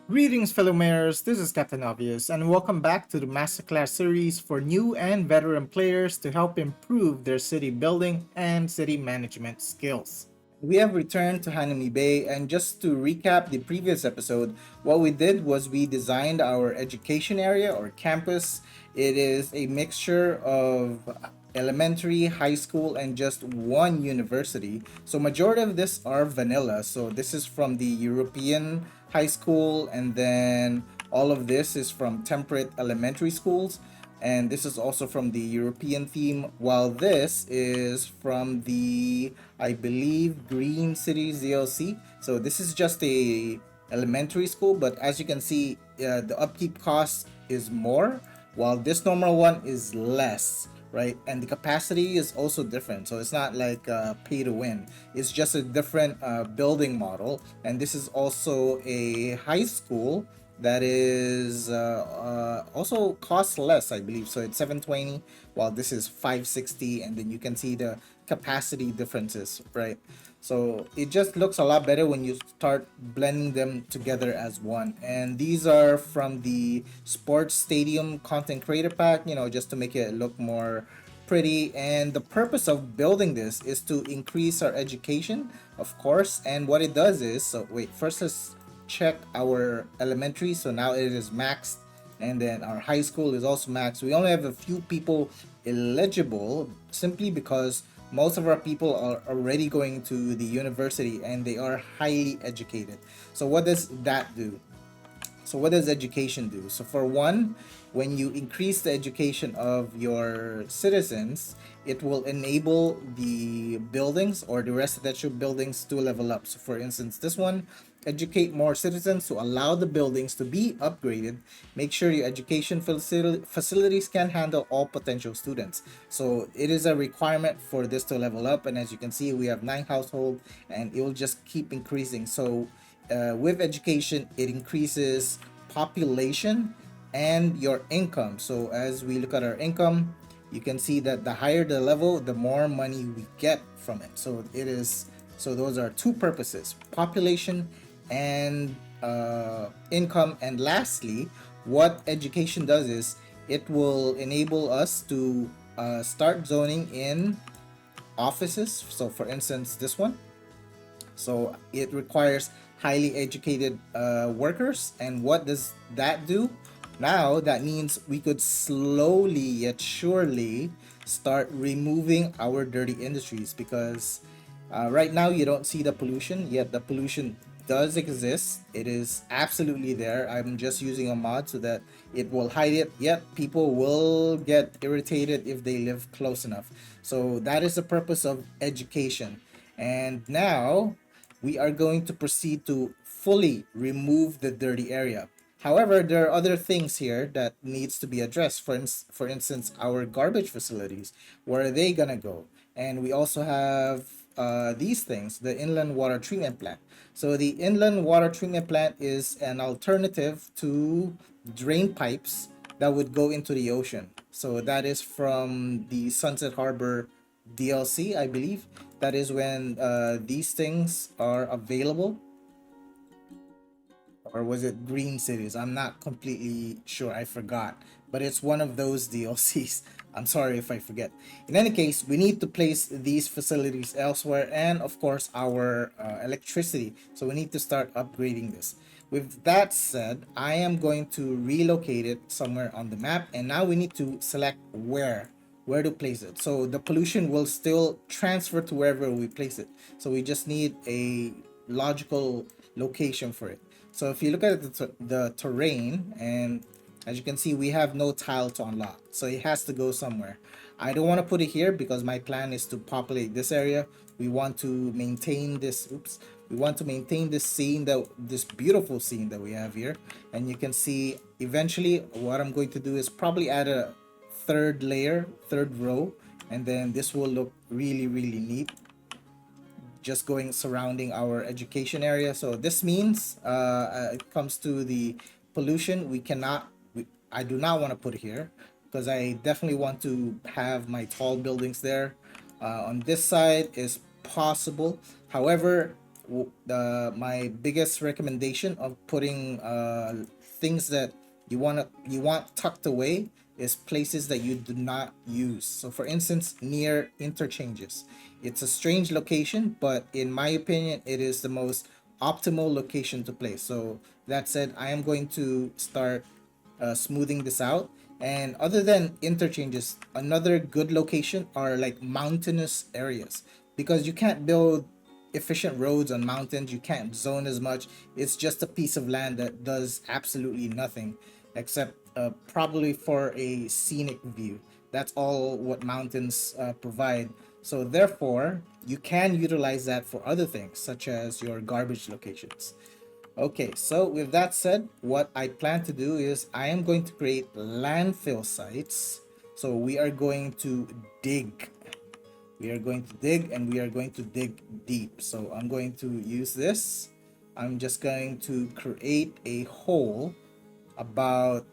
Greetings, fellow mayors. This is Captain Obvious, and welcome back to the Masterclass series for new and veteran players to help improve their city building and city management skills. We have returned to Hanami Bay, and just to recap the previous episode, what we did was we designed our education area or campus. It is a mixture of elementary, high school, and just one university. So majority of this are vanilla. So this is from the European high school, and then all of this is from temperate elementary schools, and this is also from the European theme, while this is from the, I believe, Green Cities DLC. So this is just a elementary school, but as you can see, the upkeep cost is more, while this normal one is less, right? And the capacity is also different, so it's not like pay to win. It's just a different building model, and this is also a high school that is also costs less, I believe. So it's 720, while this is 560, and then you can see the capacity differences, right? So it just looks a lot better when you start blending them together as one. And these are from the sports stadium content creator pack, just to make it look more pretty. And the purpose of building this is to increase our education, of course. And what it does is, so wait, first let's check our elementary. So now it is maxed, and then our high school is also maxed. We only have a few people eligible simply because most of our people are already going to the university and they are highly educated. So what does that do? So what does education do? So for one, when you increase the education of your citizens, it will enable the buildings or the residential buildings to level up. So for instance, this one, educate more citizens to allow the buildings to be upgraded. Make sure your education facilities can handle all potential students. So it is a requirement for this to level up. And as you can see, we have 9 households and it will just keep increasing. So with education, it increases population and your income. So as we look at our income, you can see that the higher the level, the more money we get from it. So it is, so those are two purposes: population and income. And lastly, what education does is it will enable us to start zoning in offices. So for instance, this one, so it requires highly educated workers. And what does that do? Now that means we could slowly yet surely start removing our dirty industries, because right now you don't see the pollution, yet the pollution does exist. It is absolutely there. I'm just using a mod so that it will hide it, yet people will get irritated if they live close enough. So that is the purpose of education. And now we are going to proceed to fully remove the dirty area. However, there are other things here that needs to be addressed. For instance, our garbage facilities, where are they gonna go? And we also have these things, the inland water treatment plant. So the inland water treatment plant is an alternative to drain pipes that would go into the ocean. So that is from the Sunset Harbor DLC, I believe. That is when these things are available. Or was it Green Cities? I'm not completely sure. I forgot. But it's one of those DLCs. I'm sorry if I forget. In any case, we need to place these facilities elsewhere, and of course our electricity. So we need to start upgrading this. With that said, I am going to relocate it somewhere on the map, and now we need to select where to place it. So the pollution will still transfer to wherever we place it. So we just need a logical location for it. So if you look at the terrain, and as you can see, we have no tile to unlock. So it has to go somewhere. I don't want to put it here because my plan is to populate this area. We want to maintain this, we want to maintain this scene, this beautiful scene that we have here. And you can see eventually what I'm going to do is probably add a third layer, third row, and then this will look really, really neat, just going surrounding our education area. So this means it comes to the pollution, I do not want to put it here because I definitely want to have my tall buildings there. On this side is possible. However, my biggest recommendation of putting things that you want tucked away is places that you do not use. So for instance, near interchanges, it's a strange location, but in my opinion it is the most optimal location to place. So that said, I am going to start smoothing this out. And other than interchanges, another good location are like mountainous areas, because you can't build efficient roads on mountains. You can't zone as much. It's just a piece of land that does absolutely nothing except probably for a scenic view. That's all what mountains provide. So therefore, you can utilize that for other things, such as your garbage locations. Okay, so with that said, what I plan to do is I am going to create landfill sites. So we are going to dig. We are going to dig, and we are going to dig deep. So I'm going to use this. I'm just going to create a hole about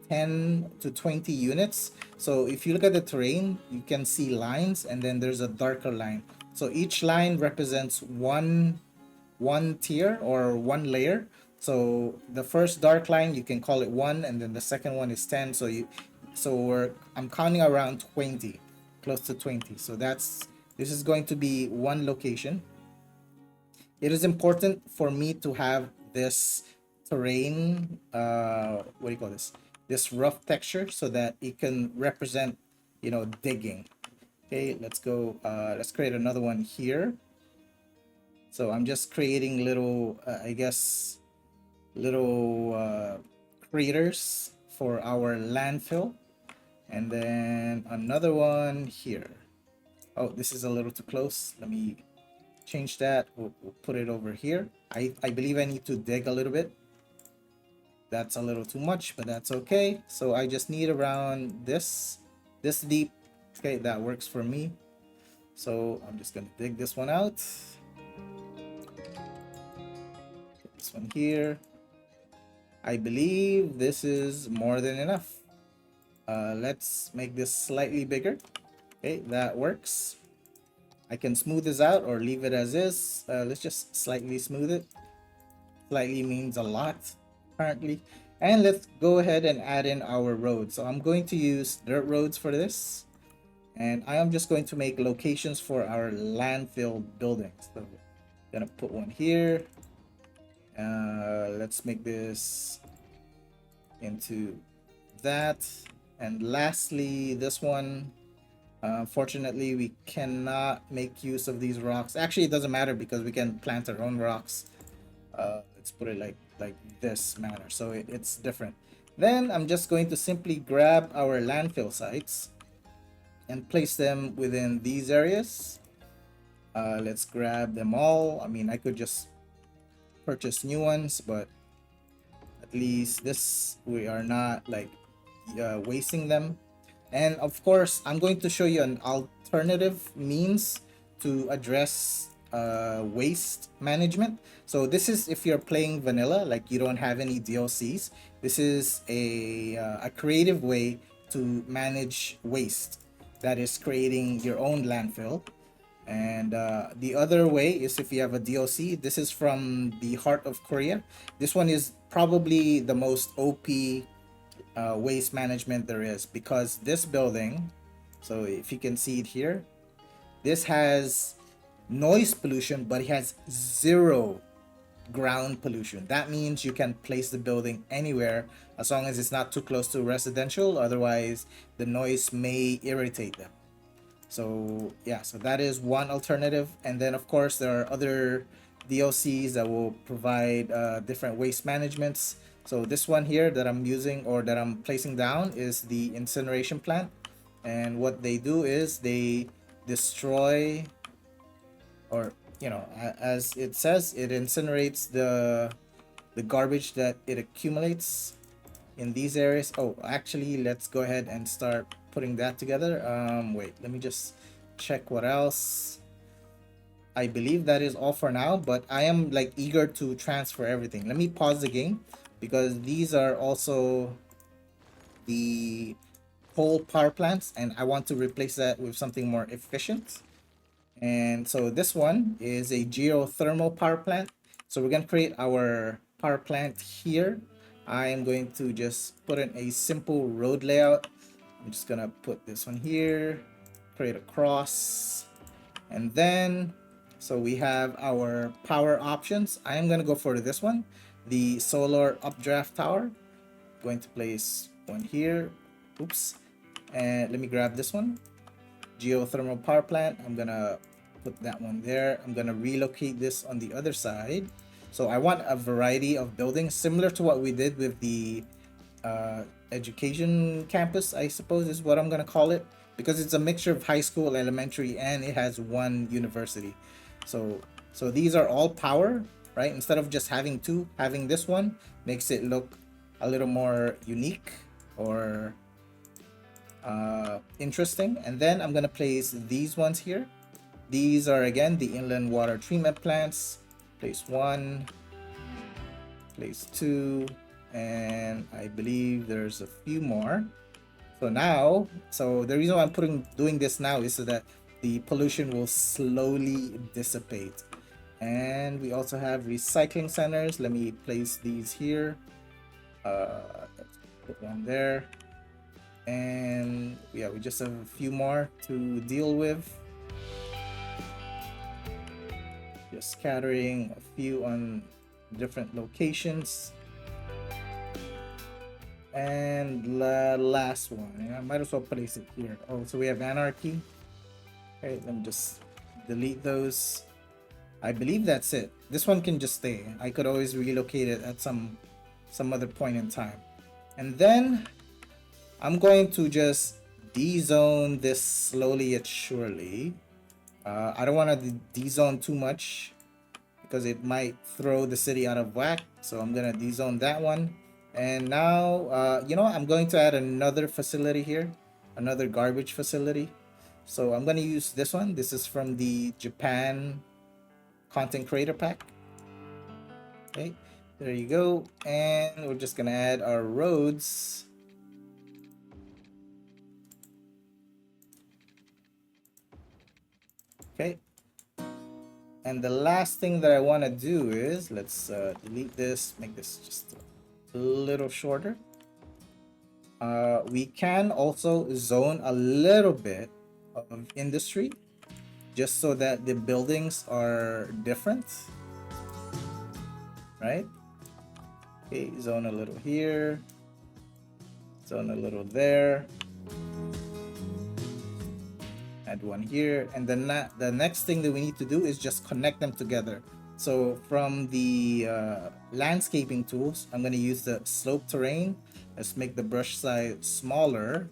10 to 20 units. So if you look at the terrain, you can see lines, and then there's a darker line. So each line represents one tier or one layer. So the first dark line, you can call it 1, and then the second one is 10. I'm counting around 20, close to 20. So this is going to be one location. It is important for me to have this terrain, what do you call this rough texture, so that it can represent, digging. Okay, let's go, let's create another one here. So I'm just creating little, I guess, little craters for our landfill. And then another one here. Oh, this is a little too close. Let me change that. We'll put it over here. I believe I need to dig a little bit. That's a little too much, but that's okay. So I just need around this deep. Okay, that works for me. So I'm just gonna dig this one out. This one here. I believe this is more than enough. Let's make this slightly bigger. Okay, that works. I can smooth this out or leave it as is. Let's just slightly smooth it. Slightly means a lot currently. And let's go ahead and add in our roads. So I'm going to use dirt roads for this. And I am just going to make locations for our landfill buildings. So I'm gonna put one here. Let's make this into that. And lastly, this one, unfortunately, we cannot make use of these rocks. Actually, it doesn't matter because we can plant our own rocks. Let's put it like this manner, so it's different. Then I'm just going to simply grab our landfill sites and place them within these areas. Let's grab them all. I mean, I could just purchase new ones, but at least this, we are not like wasting them. And of course, I'm going to show you an alternative means to address waste management. So this is if you're playing vanilla, like you don't have any DLCs. This is a creative way to manage waste. That is creating your own landfill. And the other way is if you have a DLC. This is from the heart of Korea. This one is probably the most OP waste management there is, because this building, so if you can see it here, this has noise pollution, but it has zero ground pollution. That means you can place the building anywhere as long as it's not too close to residential. Otherwise, the noise may irritate them. So yeah, so that is one alternative. And then of course there are other DLCs that will provide different waste managements. So this one here that I'm using, or that I'm placing down, is the incineration plant. And what they do is they destroy, or as it says, it incinerates the garbage that it accumulates in these areas. Oh, actually, let's go ahead and start putting that together. Wait, let me just check what else. I believe that is all for now, but I am like eager to transfer everything. Let me pause the game, because these are also the coal power plants, and I want to replace that with something more efficient. And so this one is a geothermal power plant. So we're going to create our power plant here. I am going to just put in a simple road layout. I'm just going to put this one here, create a cross, and then so we have our power options. I am going to go for this one, the solar updraft tower. Going to place one here. Oops. And let me grab this one, geothermal power plant. I'm gonna put that one there. I'm gonna relocate this on the other side. So I want a variety of buildings similar to what we did with the education campus, I suppose is what I'm gonna call it, because it's a mixture of high school, elementary, and it has one university. So these are all power, right? Instead of just having two, having this one makes it look a little more unique or interesting. And then I'm gonna place these ones here. These are again the inland water treatment plants. Place one, place two, and I believe there's a few more. So now, so the reason why I'm doing this now is so that the pollution will slowly dissipate. And we also have recycling centers. Let me place these here. Let's put one there. And yeah, we just have a few more to deal with. Just scattering a few on different locations. And the last one, I might as well place it here. Oh, so we have anarchy. Okay, let me just delete those. I believe that's it. This one can just stay. I could always relocate it at some other point in time. And then I'm going to just de-zone this slowly yet surely. I don't want to de-zone too much because it might throw the city out of whack. So I'm going to de-zone that one. And now, you know, I'm going to add another facility here, another garbage facility. So I'm going to use this one. This is from the Japan content creator pack. Okay, there you go. And we're just going to add our roads. Okay. And the last thing that I want to do is let's delete this, make this just a little shorter. We can also zone a little bit of industry just so that the buildings are different, right? Okay, zone a little here, zone a little there, add one here, and then the next thing that we need to do is just connect them together. So from the landscaping tools, I'm going to use the slope terrain. Let's make the brush size smaller,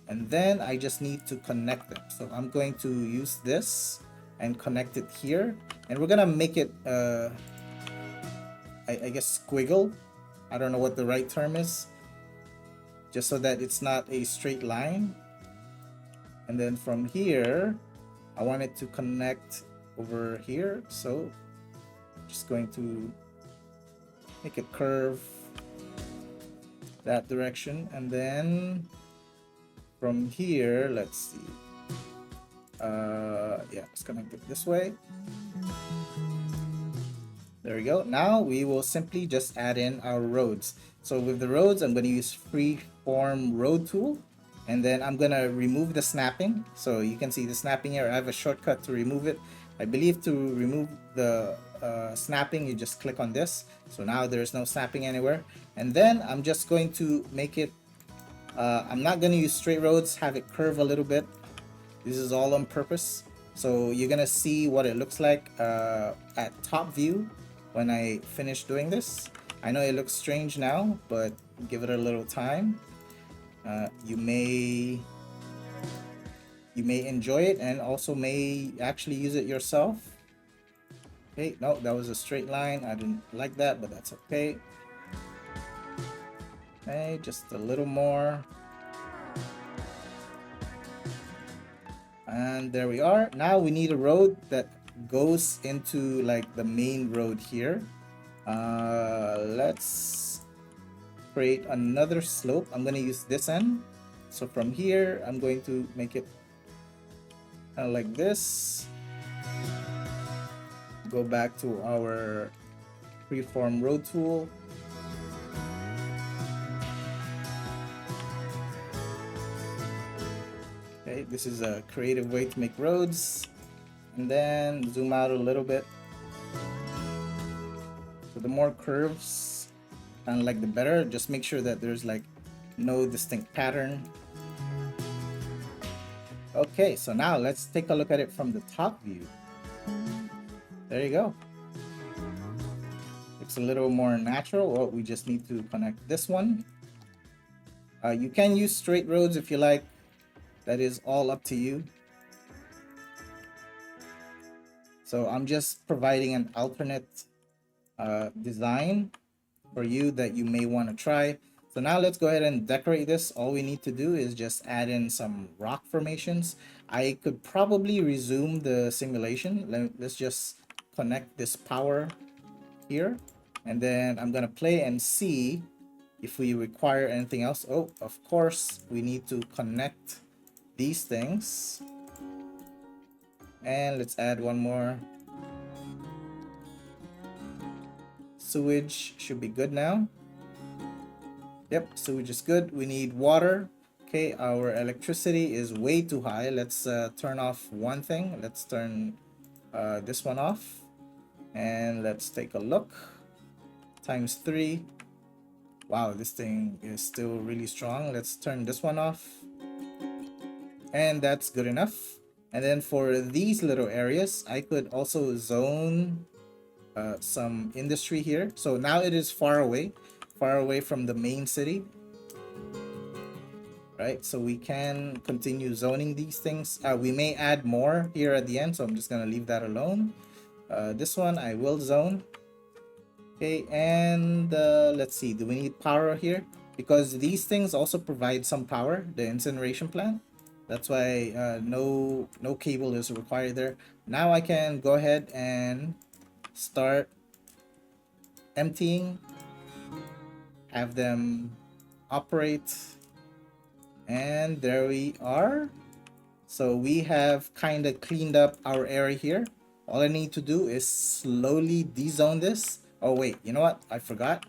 and then I just need to connect them. So I'm going to use this and connect it here, and we're gonna make it I guess squiggle. I don't know what the right term is, just so that it's not a straight line. And then from here I want it to connect over here, so I'm just going to make it curve that direction. And then from here, let's see, yeah, let's connect it this way. There we go. Now we will simply just add in our roads. So with the roads, I'm going to use freeform road tool, and then I'm going to remove the snapping. So you can see the snapping here. I have a shortcut to remove it. I believe to remove the snapping, you just click on this. So now there's no snapping anywhere. And then I'm just going to make it, I'm not going to use straight roads, have it curve a little bit. This is all on purpose. So you're going to see what it looks like at top view when I finish doing this. I know it looks strange now, but give it a little time. You may enjoy it and also may actually use it yourself. Okay, no, that was a straight line. I didn't like that, but that's okay. Okay, just a little more. And there we are. Now we need a road that goes into like the main road here. Let's create another slope. I'm going to use this end. So from here, I'm going to make it like this. go back to our freeform road tool. Okay, this is a creative way to make roads. And then zoom out a little bit. So the more curves, kind of like the better. Just make sure that there's like no distinct pattern. Okay, so now let's take a look at it from the top view. There you go. It's a little more natural. Well, we just need to connect this one. You can use straight roads if you like. That is all up to you. So I'm just providing an alternate design for you that you may want to try. So now let's go ahead and decorate this. All we need to do is just add in some rock formations. I could probably resume the simulation. Let's just connect this power here. And then I'm going to play and see if we require anything else. Oh, of course, we need to connect these things. And let's add one more. Sewage should be good now. Yep, sewage is good. We need water. Okay, our electricity is way too high. Let's turn off one thing. Let's turn this one off. And let's take a look. Times 3. Wow, this thing is still really strong. Let's turn this one off. And that's good enough. And then for these little areas, I could also zone some industry here. So now it is far away from the main city. Right, so we can continue zoning these things. We may add more here at the end, so I'm just gonna leave that alone. This one I will zone. Okay, and let's see, do we need power here? Because these things also provide some power, the incineration plant. That's why no cable is required there. Now I can go ahead and start emptying, have them operate, and there we are. So we have kind of cleaned up our area here. All I need to do is slowly dezone this. Oh wait, you know what? I forgot.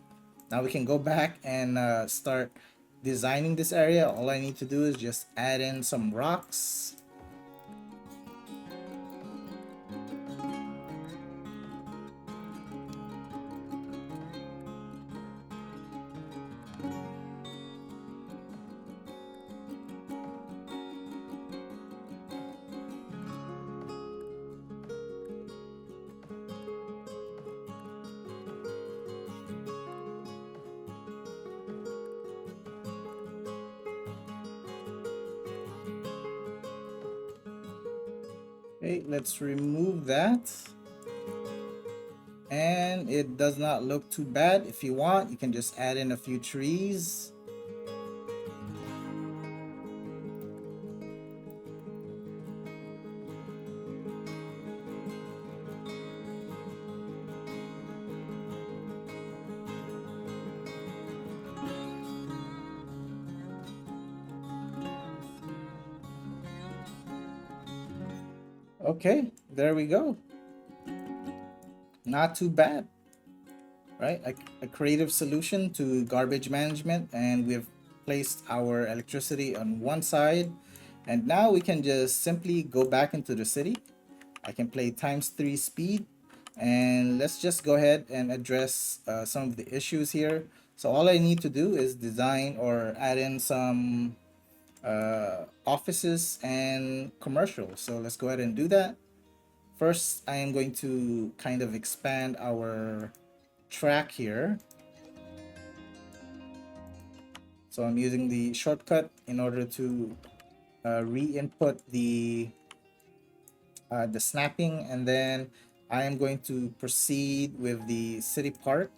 Now we can go back and start designing this area. All I need to do is just add in some rocks. Okay, let's remove that. And it does not look too bad. If you want, you can just add in a few trees. Okay, there we go. Not too bad, right? A creative solution to garbage management, and we've placed our electricity on one side, and now we can just simply go back into the city. I can play ×3 speed, and let's just go ahead and address some of the issues here. So all I need to do is design or add in some offices and commercial. So let's go ahead and do that. First, I am going to kind of expand our track here. So I'm using the shortcut in order to re-input the snapping, and then I am going to proceed with the city park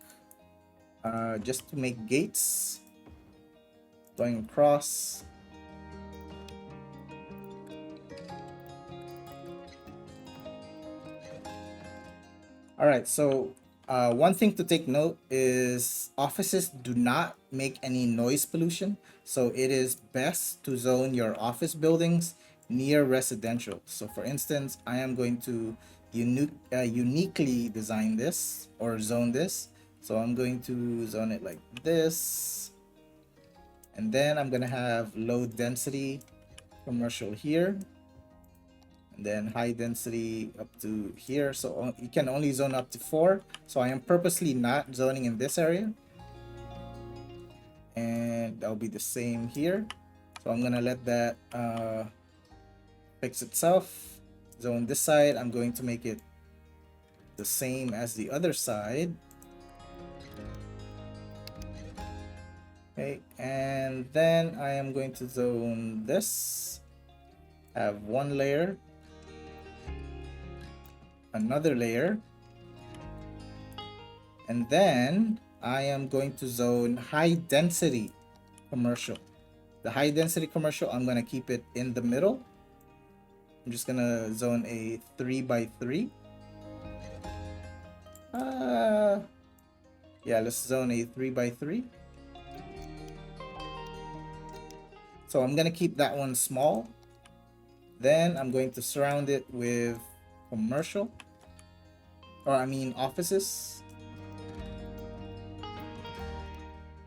just to make gates going across. All right, so one thing to take note is offices do not make any noise pollution. So it is best to zone your office buildings near residential. So for instance, I am going to uniquely design this or zone this. So I'm going to zone it like this, and then I'm gonna have low density commercial here, and then high density up to here. So you can only zone up to 4. So I am purposely not zoning in this area, and that'll be the same here. So I'm gonna let that fix itself. Zone this side. I'm going to make it the same as the other side. Okay, and then I am going to zone this. Have one layer, another layer, and then I am going to zone high density commercial. The high density commercial, I'm gonna keep it in the middle. I'm just gonna zone a 3x3. Yeah, let's zone a 3x3. So I'm gonna keep that one small. Then I'm going to surround it with commercial, or I mean offices.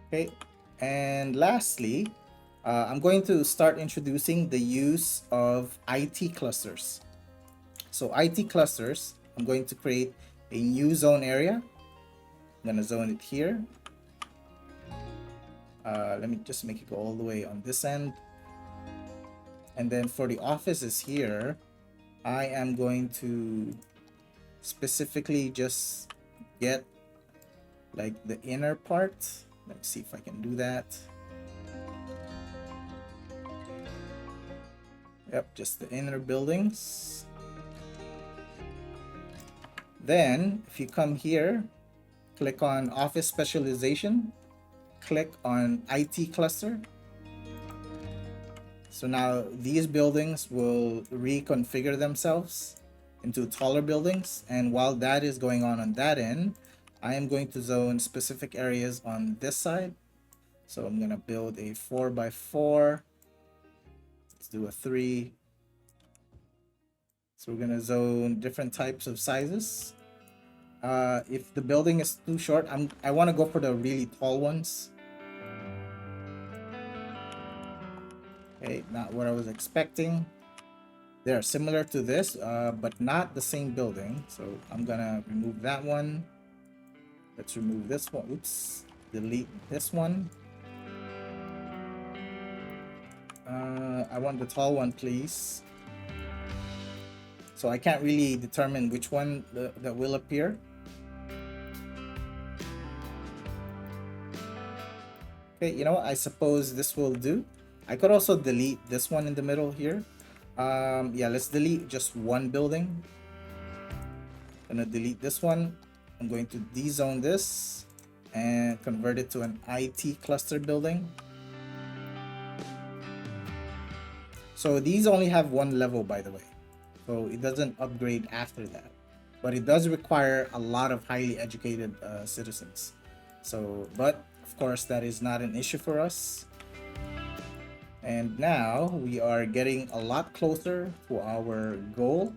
Okay, and lastly, I'm going to start introducing the use of IT clusters. So IT clusters, I'm going to create a new zone area. I'm gonna zone it here. Let me just make it go all the way on this end. And then for the offices here, I am going to specifically just get like the inner part. Let's see if I can do that. Yep, just the inner buildings. Then if you come here, click on office specialization, click on IT cluster. So now these buildings will reconfigure themselves into taller buildings. And while that is going on that end, I am going to zone specific areas on this side. So I'm gonna build a 4x4. Let's do a 3. So we're gonna zone different types of sizes. If the building is too short, I want to go for the really tall ones. Okay, not what I was expecting. They're similar to this, but not the same building. So I'm gonna remove that one. Let's remove this one. Oops, delete this one. I want the tall one, please. So I can't really determine which one that will appear. Okay, you know what? I suppose this will do. I could also delete this one in the middle here. Yeah, let's delete just one building. I'm gonna delete this one. I'm going to dezone this and convert it to an IT cluster building. So these only have one level, by the way. So it doesn't upgrade after that. But it does require a lot of highly educated citizens. So, but of course, that is not an issue for us. And now we are getting a lot closer to our goal.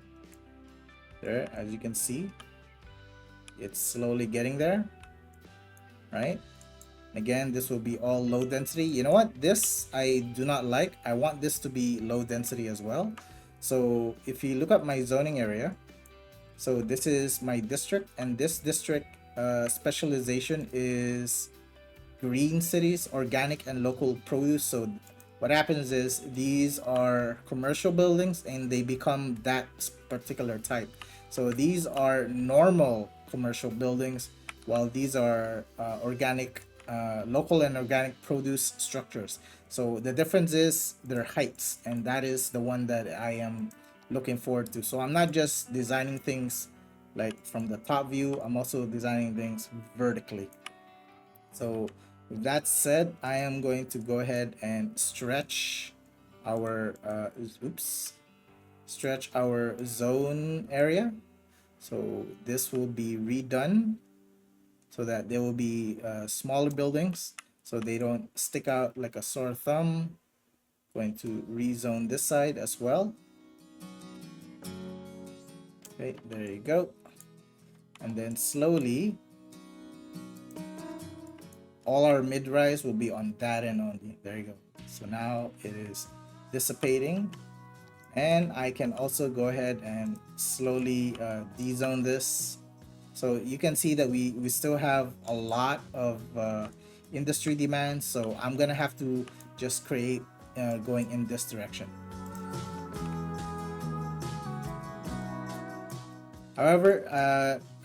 There, as you can see, it's slowly getting there, right? Again, this will be all low density. You know what? This I do not like. I want this to be low density as well. So if you look at my zoning area, so this is my district, and this district specialization is green cities, organic and local produce. So what happens is these are commercial buildings and they become that particular type. So these are normal commercial buildings, while these are organic, local and organic produce structures. So the difference is their heights, and that is the one that I am looking forward to. So I'm not just designing things like from the top view, I'm also designing things vertically. So with that said, I am going to go ahead and stretch our stretch our zone area. So this will be redone so that there will be smaller buildings so they don't stick out like a sore thumb. Going to rezone this side as well. Okay, there you go. And then slowly, all our mid-rise will be on that end only. There you go. So now it is dissipating. And I can also go ahead and slowly dezone this. So you can see that we still have a lot of industry demand. So I'm gonna have to just create going in this direction. However,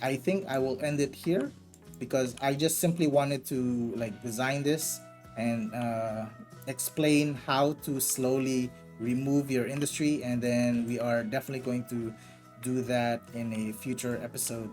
I think I will end it here because I just simply wanted to like design this and explain how to slowly remove your industry, and then we are definitely going to do that in a future episode.